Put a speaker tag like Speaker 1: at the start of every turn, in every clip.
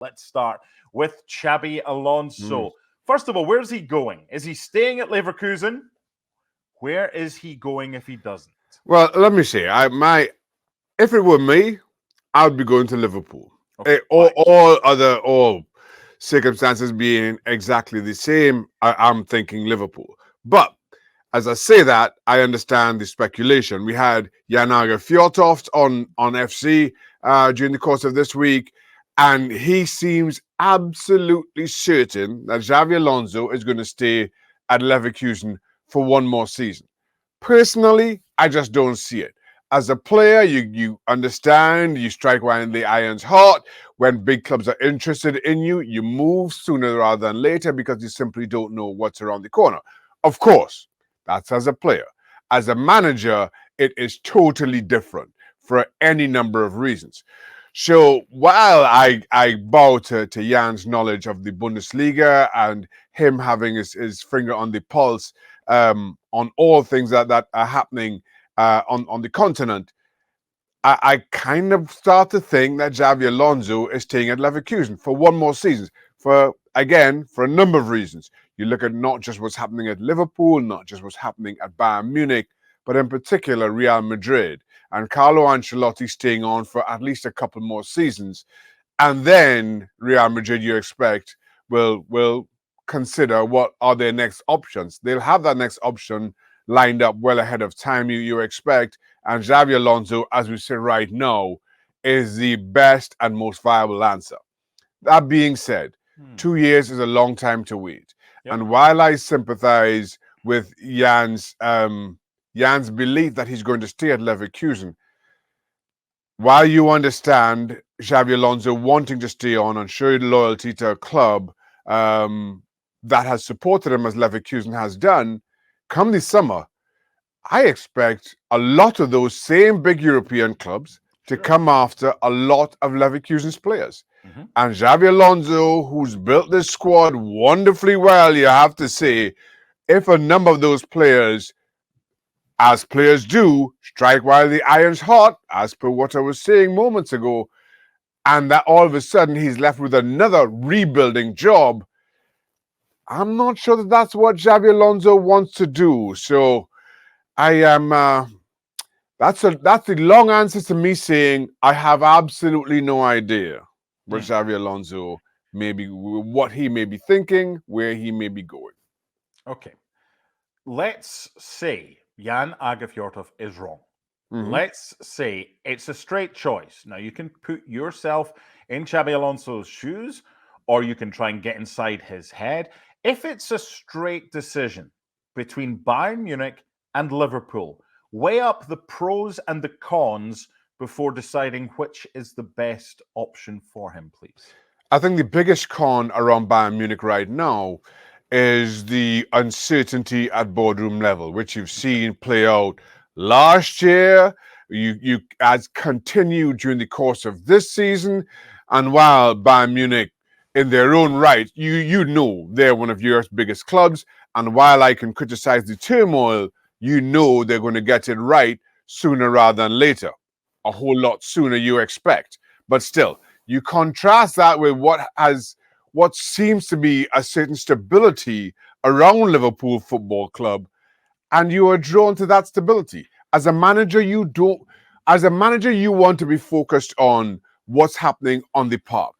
Speaker 1: Let's start with Xabi
Speaker 2: Mm.
Speaker 1: Alonso. First of all, where's he going? Is he staying at Leverkusen? Where is he going if he doesn't?
Speaker 2: Well, let me say, if it were me, I'd be going to Liverpool.
Speaker 1: Okay, why?
Speaker 2: All circumstances being exactly the same, I'm thinking Liverpool. But as I say that, I understand the speculation. We had Janaga Fjortoft on FC during the course of this week, and he seems absolutely certain that Xavi Alonso is going to stay at Leverkusen for one more season. Personally, I just don't see it. As a player, you understand, you strike while the iron's hot. When big clubs are interested in you, you move sooner rather than later because you simply don't know what's around the corner. Of course, that's as a player. As a manager, it is totally different for any number of reasons. So while I bow to Jan's knowledge of the Bundesliga and him having his finger on the pulse on all things that are happening on the continent, I kind of start to think that Xabi Alonso is staying at Leverkusen for one more season. For a number of reasons. You look at not just what's happening at Liverpool, not just what's happening at Bayern Munich, but in particular Real Madrid and Carlo Ancelotti staying on for at least a couple more seasons. And then Real Madrid, you expect, will consider what are their next options. They'll have that next option lined up well ahead of time, you expect. And Xabi Alonso, as we say right now, is the best and most viable answer. That being said, 2 years is a long time to wait.
Speaker 1: Yep.
Speaker 2: And while I sympathize with Jan's belief that he's going to stay at Leverkusen, while you understand Xabi Alonso wanting to stay on and show loyalty to a club that has supported him as Leverkusen has done, come the summer, I expect a lot of those same big European clubs to come after a lot of Leverkusen's players.
Speaker 1: Mm-hmm.
Speaker 2: And Xabi Alonso, who's built this squad wonderfully well, you have to say, if a number of those players, as players do, strike while the iron's hot, as per what I was saying moments ago, and that all of a sudden he's left with another rebuilding job, I'm not sure that that's what Xabi Alonso wants to do. So I am. That's the long answer to me saying I have absolutely no idea where Xabi Alonso what he may be thinking, where he may be going.
Speaker 1: Okay. Let's say Jan Agafjortov is wrong.
Speaker 2: Mm-hmm.
Speaker 1: Let's say it's a straight choice. Now, you can put yourself in Xabi Alonso's shoes, or you can try and get inside his head. If it's a straight decision between Bayern Munich and Liverpool, weigh up the pros and the cons before deciding which is the best option for him, please.
Speaker 2: I think the biggest con around Bayern Munich right now is the uncertainty at boardroom level, which you've seen play out last year. You as continued during the course of this season, and while Bayern Munich, in their own right, you know they're one of Europe's biggest clubs, and while I can criticize the turmoil, you know they're going to get it right sooner rather than later, a whole lot sooner you expect. But still, you contrast that with what seems to be a certain stability around Liverpool Football Club, and you are drawn to that stability. As a manager, you want to be focused on what's happening on the park,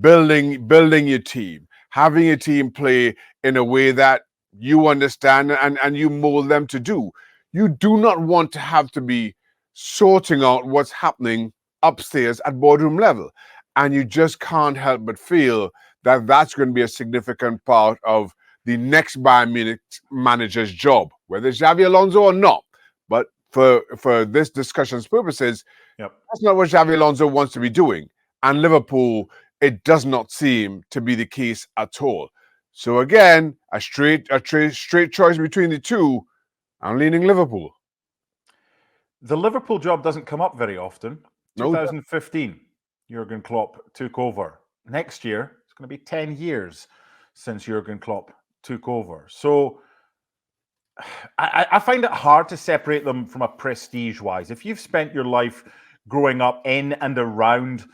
Speaker 2: building your team, having your team play in a way that you understand and you mold them to do. You do not want to have to be sorting out what's happening upstairs at boardroom level. And you just can't help but feel that that's going to be a significant part of the next Bayern Munich manager's job, whether it's Xabi Alonso or not. But for this discussion's purposes, That's not what Xabi Alonso wants to be doing. And Liverpool, it does not seem to be the case at all. So again, a straight choice between the two. I'm leaning Liverpool.
Speaker 1: The Liverpool job doesn't come up very often.
Speaker 2: No.
Speaker 1: 2015, Jurgen Klopp took over. Next year, it's going to be 10 years since Jurgen Klopp took over. So I find it hard to separate them from a prestige-wise. If you've spent your life growing up in and around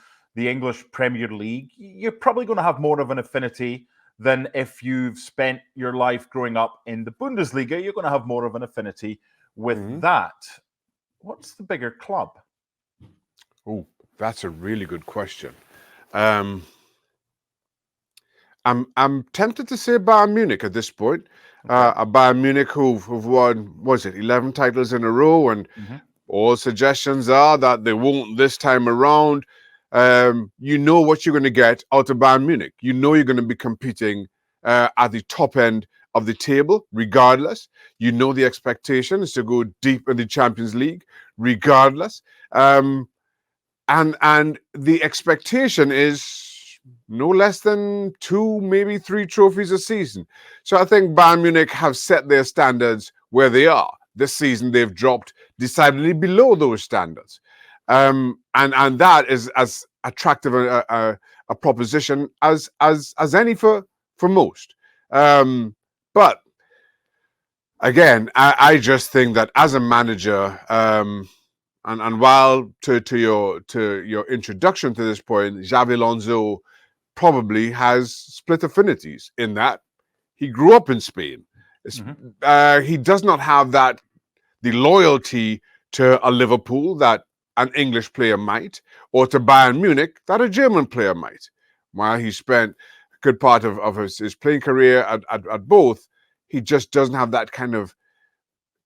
Speaker 1: the English Premier League, you're probably going to have more of an affinity than if you've spent your life growing up in the Bundesliga. You're going to have more of an affinity with that. What's the bigger club?
Speaker 2: Oh, that's a really good question. I'm tempted to say Bayern Munich at this point. A Bayern Munich who've won, 11 titles in a row, and all suggestions are that they won't this time around. You know what you're going to get out of Bayern Munich. You know you're going to be competing at the top end of the table, regardless. You know the expectation is to go deep in the Champions League, regardless. And the expectation is no less than 2, maybe 3 trophies a season. So I think Bayern Munich have set their standards where they are. This season they've dropped decidedly below those standards. And that is as attractive a proposition as any for most. But again, I just think that as a manager, and while to your introduction to this point, Xabi Alonso probably has split affinities in that he grew up in Spain. He does not have the loyalty to a Liverpool that an English player might, or to Bayern Munich that a German player might. While he spent a good part of his playing career at both, he just doesn't have that kind of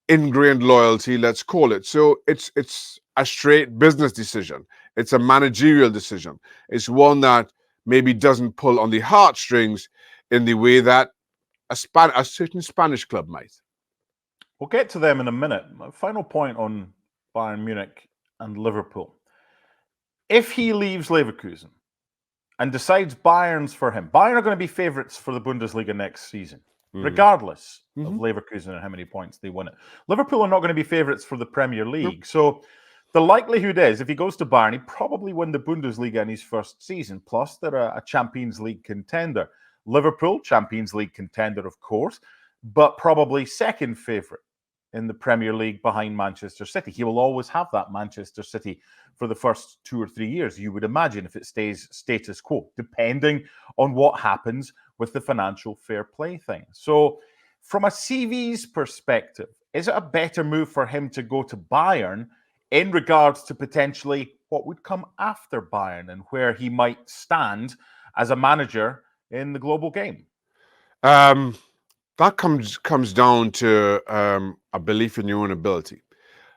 Speaker 2: ingrained loyalty, let's call it. So it's a straight business decision. It's a managerial decision. It's one that maybe doesn't pull on the heartstrings in the way that a certain Spanish club might.
Speaker 1: We'll get to them in a minute. My final point on Bayern Munich and Liverpool. If he leaves Leverkusen and decides Bayern's for him, Bayern are going to be favourites for the Bundesliga next season, regardless of Leverkusen and how many points they win it. Liverpool are not going to be favourites for the Premier League. So the likelihood is, if he goes to Bayern, he'd probably win the Bundesliga in his first season. Plus, they're a Champions League contender. Liverpool, Champions League contender, of course, but probably second favourite in the Premier League behind Manchester City. He will always have that Manchester City for the first 2 or 3 years, you would imagine, if it stays status quo, depending on what happens with the financial fair play thing. So from a CV's perspective, is it a better move for him to go to Bayern in regards to potentially what would come after Bayern and where he might stand as a manager in the global game?
Speaker 2: That comes down to a belief in your own ability.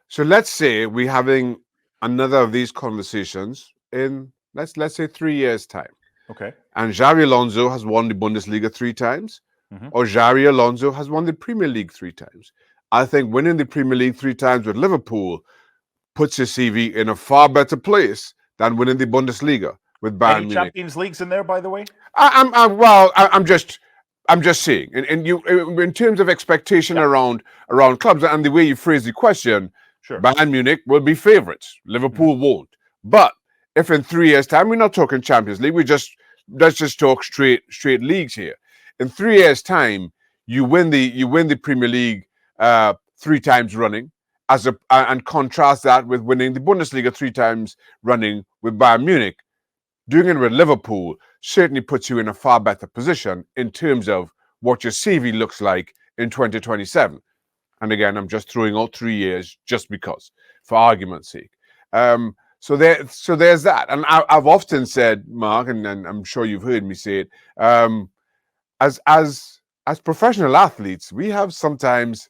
Speaker 2: So let's say we're having another of these conversations in let's say 3 years' time.
Speaker 1: Okay.
Speaker 2: And Xabi Alonso has won the Bundesliga 3 times, or Xabi Alonso has won the Premier League 3 times. I think winning the Premier League 3 times with Liverpool puts his CV in a far better place than winning the Bundesliga with Bayern Munich.
Speaker 1: Any Champions Leagues in there, by the way?
Speaker 2: I'm just saying, and you, in terms of expectation around clubs and the way you phrase the question,
Speaker 1: sure,
Speaker 2: Bayern Munich will be favourites. Liverpool won't. But if in 3 years' time, we're not talking Champions League, let's just talk straight leagues here. In 3 years' time, you win the Premier League 3 times running, and contrast that with winning the Bundesliga 3 times running with Bayern Munich. Doing it with Liverpool certainly puts you in a far better position in terms of what your CV looks like in 2027. And again, I'm just throwing out 3 years just because, for argument's sake. So there's that. And I've often said, Mark, and I'm sure you've heard me say it, as professional athletes, we have sometimes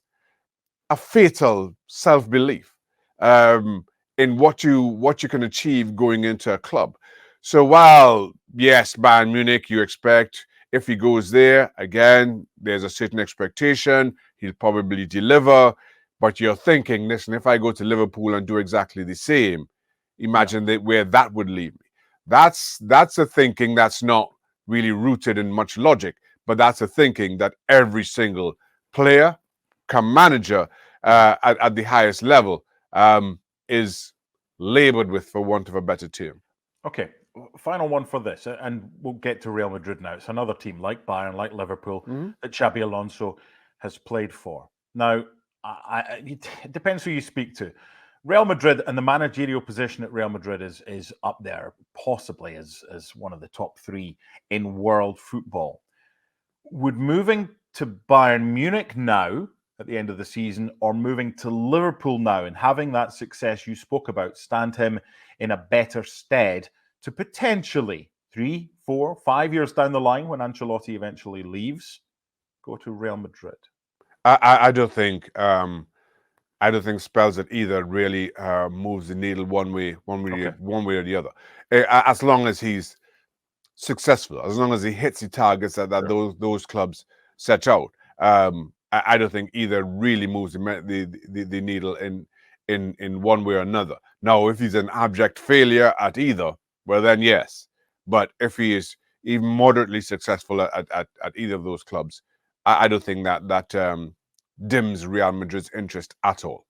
Speaker 2: a fatal self-belief in what you can achieve going into a club. So while, yes, Bayern Munich, you expect if he goes there, again, there's a certain expectation, he'll probably deliver, but you're thinking, listen, if I go to Liverpool and do exactly the same, imagine where that would leave me. That's a thinking that's not really rooted in much logic, but that's a thinking that every single player, manager at the highest level is labored with, for want of a better term.
Speaker 1: Okay, final one for this, and we'll get to Real Madrid now. It's another team like Bayern, like Liverpool, that Xabi Alonso has played for. Now, it depends who you speak to. Real Madrid and the managerial position at Real Madrid is up there, possibly as one of the top 3 in world football. Would moving to Bayern Munich now at the end of the season, or moving to Liverpool now and having that success you spoke about, stand him in a better stead to potentially 3, 4, 5 years down the line, when Ancelotti eventually leaves, go to Real Madrid?
Speaker 2: I don't think spells that either really moves the needle one way or the other. As long as he's successful, as long as he hits the targets that those clubs set out, I don't think either really moves the needle in one way or another. Now, if he's an abject failure at either, well then yes. But if he is even moderately successful at either of those clubs, I don't think that dims Real Madrid's interest at all.